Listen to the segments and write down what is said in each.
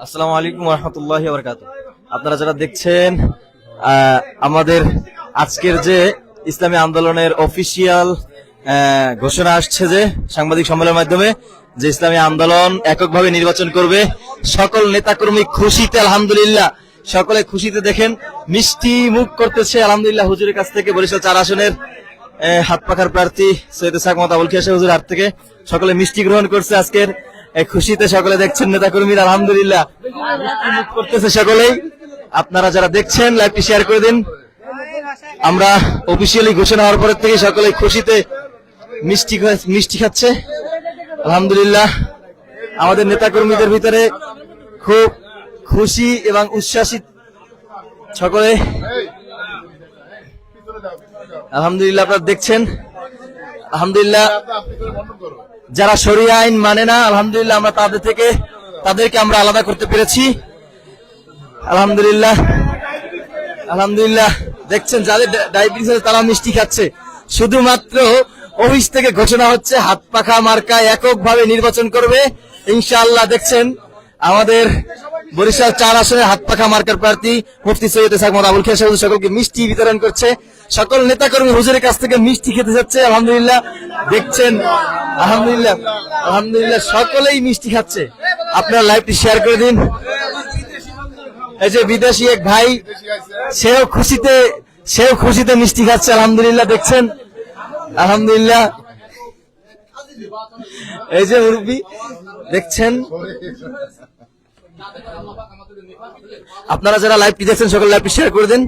আসসালামু আলাইকুম ওয়া রাহমাতুল্লাহি ওয়া বারাকাতুহু। আপনারা যারা দেখছেন আমাদের আজকের যে ইসলামী আন্দোলনের অফিসিয়াল ঘোষণা আসছে যে সাংবাদিক সম্মেলনের মাধ্যমে যে ইসলামী আন্দোলন এককভাবে নির্বাচন করবে, সকল নেতাকর্মী খুশিতে আলহামদুলিল্লাহ, সকলে খুশিতে দেখেন মিষ্টি মুখ করতেছে আলহামদুলিল্লাহ। হুজুরের কাছ থেকে বরিশাল 4 আসনের হাত পাখার প্রার্থী সৈয়দ ইসহাক মোহাম্মদ আবুল খিয়ার হুজুর হাত থেকে সকলে মিষ্টি গ্রহণ করছে। আজকের খুশিতে সকলে দেখছেন নেতাকর্মীরা আলহামদুলিল্লাহ মিষ্টি মুখ করতেছে সকলেই। আপনারা যারা দেখছেন লাইভটি শেয়ার করে দিন। আমরা অফিসিয়ালি ঘোষণা হওয়ার পর থেকে সকলে খুশিতে মিষ্টি খাচ্ছে আলহামদুলিল্লাহ। আমাদের নেতাকর্মীদের ভিতরে খুব খুশি এবং উচ্ছ্বাসিত সকলে আলহামদুলিল্লাহ। আপনারা দেখছেন আলহামদুলিল্লাহ। যারা শরিয়া আইন মানে না আলহামদুলিল্লাহ আমরা তাদেরকে আমরা আলাদা করতে পেরেছি আলহামদুলিল্লাহ। আলহামদুলিল্লাহ দেখছেন যাদের ডায়াবেটিস আছে তারা মিষ্টি খাচ্ছে। শুধুমাত্র অফিস থেকে ঘোষণা হচ্ছে হাত পাখা মার্কা এককভাবে নির্বাচন করবে ইনশাআল্লাহ। দেখছেন আমাদের বরিশাল 4 আসনের হাত পাখা মার্কার প্রার্থী মুফতি সৈয়দ ইসহাক মোহাম্মদ আবুল খিয়ার হুজুর সকলকে মিষ্টি বিতরণ করছে। সকল নেতাকর্মী হুজুরের কাছ থেকে মিষ্টি খেতে যাচ্ছে আলহামদুলিল্লাহ। দেখছেন আলহামদুলিল্লাহ আলহামদুলিল্লাহ সকলেই মিষ্টি খাচ্ছে। আপনারা লাইভটি শেয়ার করে দিন। এই যে বিদেশি এক ভাই, সেও খুশিতে মিষ্টি খাচ্ছে আলহামদুলিল্লাহ। দেখছেন আলহামদুলিল্লাহ। এই যে মুরব্বী দেখছেন। আপনারা যারা লাইভটি দেখছেন সকল লাইভটি শেয়ার করে দেন।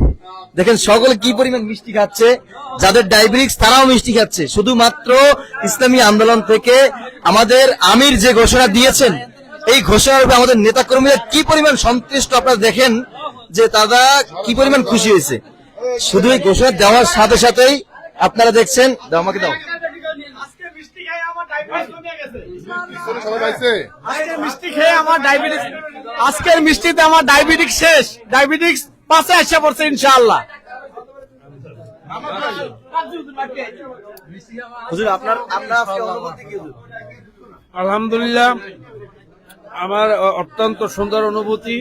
দেখেন সকলে কি পরিমাণ মিষ্টি খাচ্ছে। যাদের ডায়াবেটিস তারাও মিষ্টি খাচ্ছে। শুধুমাত্র ইসলামী আন্দোলন থেকে আমাদের আমির যে ঘোষণা দিয়েছেন এই ঘোষণার উপরে আমাদের নেতাকর্মীরা কি পরিমাণ সন্তুষ্ট আপনারা দেখেন যে তারা কি পরিমাণ খুশি হয়েছে। শুধু এই ঘোষণা দেওয়ার সাথে সাথেই আপনারা দেখছেন। আমাকে দাও। আজকের মিষ্টিতে আমার ডায়াবেটিস শেষ, ডায়াবেটিস পাশে আসা পড়ছে ইনশাআল্লাহ। আলহামদুলিল্লাহ আমার অত্যন্ত সুন্দর অনুভূতি।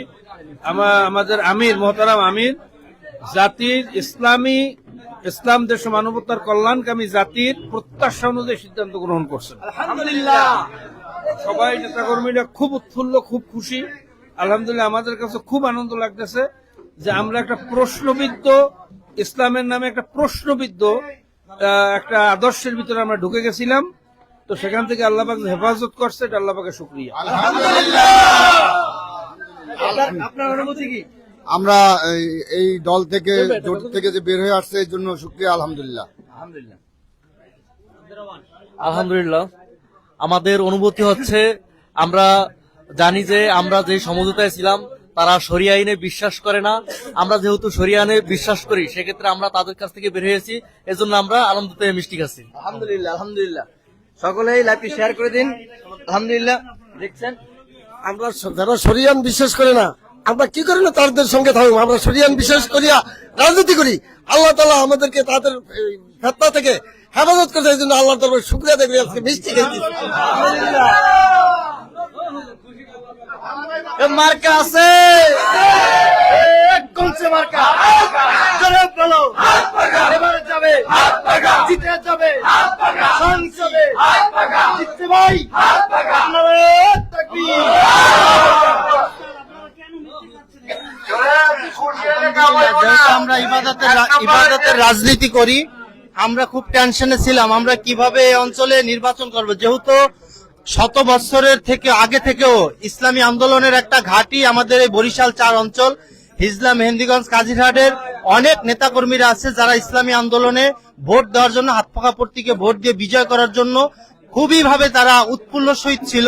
আমাদের আমির মোহতারাম আমির জাতির ইসলাম দেশ মানবতার কল্যাণকামী জাতির প্রত্যাশা অনুযায়ী সিদ্ধান্ত গ্রহণ করছেন আলহামদুলিল্লাহ। সবাই নেতাকর্মীরা খুব উৎফুল্ল, খুব খুশি আলহামদুলিল্লাহ। আমাদের কাছে খুব আনন্দ লাগতেছে যে আমরা একটা প্রশ্নবিদ্ধ ইসলামের নামে একটা প্রশ্নবিদ্ধ একটা আদর্শের ভিতরে আমরা ঢুকে গেছিলাম। তো সেখান থেকে আল্লাহ পাক হেফাজত করছে, এটা আল্লাহ পাকের শুকরিয়া আলহামদুলিল্লাহ। আপনার অনুভূতি কি? আমরা এই দল থেকে জোট থেকে যে বের হয়ে আসছে এই জন্য শুকরিয়া আলহামদুলিল্লাহ। আলহামদুলিল্লাহ আমাদের অনুভূতি হচ্ছে, আমরা জানি যে আমরা যে সমঝোতায় ছিলাম তারা শরিয়া আইনে বিশ্বাস করে না। আমরা যেহেতু শরিয়া আইনে বিশ্বাস করি সেক্ষেত্রে আমরা তাদের কাছ থেকে বের হয়েছি, এজন্য আমরা আনন্দতে মিষ্টি খাচ্ছি আলহামদুলিল্লাহ আলহামদুলিল্লাহ। সকলেই লাইভটি শেয়ার করে দিন আলহামদুলিল্লাহ। দেখছেন আমরা যারা শরিয়ান বিশ্বাস করে না আমরা কি করি না তাদের সঙ্গে থাকবো। আমরা শরিয়ান বিশ্বাস করিয়া রাজনীতি করি। আল্লাহ তাআলা আমাদেরকে তাদের ফিতনা থেকে হেফাজত করছে, এই জন্য আল্লাহ তাআলার শুকরিয়া দেখবে আজকে মিষ্টি খেয়েছি মার্কা আছে কোনছে মার্কা বলো এবারে যাবে জিতে যাবে সংসদে জিততে ভাই তাকবীর। আমরা ইবাদতের রাজনীতি করি, আমরা খুব টেনশনে ছিলাম আমরা কিভাবে এই অঞ্চলে নির্বাচন করব। যেহেতু শত বছরের থেকে আগে থেকেও ইসলামী আন্দোলনের একটা ঘাঁটি আমাদের এই বরিশাল 4 অঞ্চল, হিজলা, মেহেন্দিগঞ্জ, কাজিরহাটের অনেক নেতাকর্মীরা আছে যারা ইসলামী আন্দোলনে ভোট দেওয়ার জন্য, হাত পাখা প্রতীকে ভোট দিয়ে বিজয় করার জন্য খুবই ভাবে তারা উৎফুল্ল সহিত ছিল।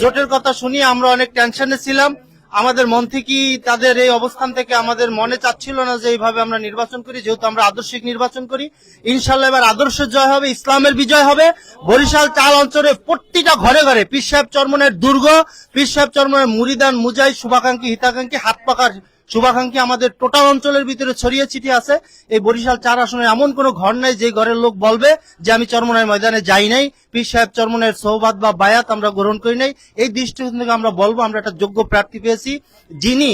জোটের কথা শুনিয়ে আমরা অনেক টেনশনে ছিলাম। আমাদের মন থেকেই তাদের এই অবস্থান থেকে আমাদের মনে চাচ্ছিল না যে এইভাবে আমরা নির্বাচন করি, যেহেতু আমরা আদর্শিক নির্বাচন করি। ইনশাল্লাহ এবার আদর্শের জয় হবে, ইসলামের বিজয় হবে। বরিশাল 4 অঞ্চলে প্রতিটা ঘরে ঘরে পীর সাহেব চরমনের দুর্গ, পীর সাহেব চরমনের মুরিদান, মুজাহিদ, শুভাকাঙ্ক্ষী, হিতাকাঙ্ক্ষী, হাত পাখার শুভাকাঙ্ক্ষী আমাদের টোটাল অঞ্চলের ভিতরে ছড়িয়ে ছিটিয়ে আছে। এই বরিশাল 4 আসনে এমন কোনো ঘর নাই যে ঘরের লোক বলবে যে আমি চরমনাই ময়দানে যাই নাই, পীর সাহেব চরমনাইয়ের সৌবাদ বা বায়াত আমরা গ্রহণ করি নাই। এই দৃষ্টিকোণ থেকে আমরা বলবো আমরা একটা যোগ্য প্রার্থী পেয়েছি, যিনি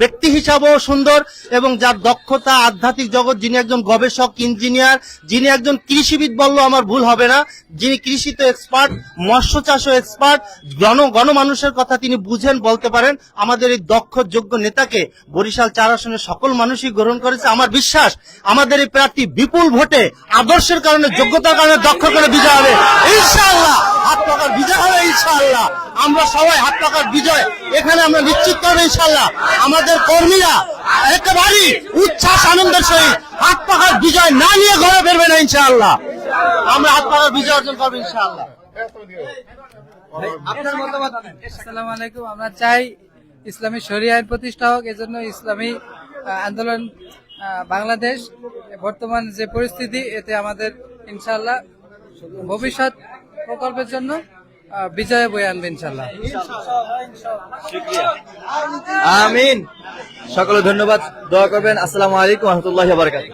ব্যক্তি হিসাবেও সুন্দর এবং যার দক্ষতা আধ্যাত্মিক জগৎ, যিনি একজন গবেষক ইঞ্জিনিয়ার, যিনি একজন কৃষিবিদ বললেও আমার ভুল হবে না, যিনি কৃষিতে এক্সপার্ট, মৎস্য চাষও এক্সপার্ট, গণমানুষের কথা তিনি বুঝেন বলতে পারেন। আমাদের এই দক্ষ যোগ্য নেতাকে বরিশাল 4 আসনের সকল মানুষই গ্রহণ করেছে। আমার বিশ্বাস আমাদের এই প্রার্থী বিপুল ভোটে আদর্শের কারণে, যোগ্যতার কারণে, দক্ষ করে বিজয় হবে ইনশাআল্লাহ। হাত পাকার বিজয় হবে ইনশাআল্লাহ। আমরা সবাই হাত পাকার বিজয় এখানে আমরা নিশ্চিত করবো ইনশাআল্লাহ। আমাদের কর্মীরা একেবারেই উচ্ছ্বাস আনন্দের সহিত হাত পাকার বিজয় না নিয়ে ঘরে বেরবে না ইনশাআল্লাহ। আমরা হাত পাকার বিজয় অর্জন করবো ইনশাআল্লাহ। আসসালামু আলাইকুম। আমরা চাই ইসলামী শরিয়া আইন প্রতিষ্ঠা হোক, এজন্য ইসলামী আন্দোলন বাংলাদেশ বর্তমান যে পরিস্থিতি, এতে আমাদের ইনশাআল্লাহ ভবিষ্যৎ প্রকল্পের জন্য বিজয় বয়ে আনবে ইনশাআল্লাহ। আমিন। সকলে ধন্যবাদ, দোয়া করবেন। আসসালামু আলাইকুম ওয়া রাহমাতুল্লাহি ওয়া বারাকাতুহু।